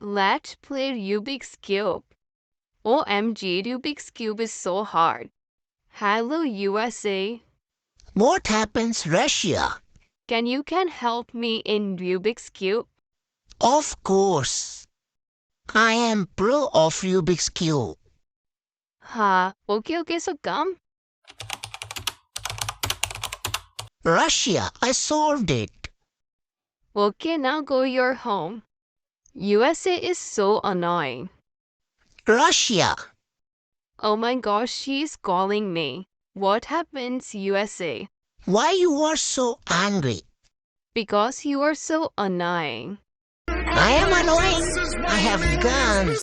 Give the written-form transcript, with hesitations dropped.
Let's play Rubik's Cube. OMG, Rubik's Cube is so hard. Hello, USA. What happens, Russia? Can help me in Rubik's Cube? Of course. I am pro of Rubik's Cube. Okay, so come. Russia, I solved it. Okay, now go your home. USA is so annoying. Russia, Oh my gosh, she's calling me. What happens, USA? why you are so angry? Because you are so annoying. I am annoying. I have guns.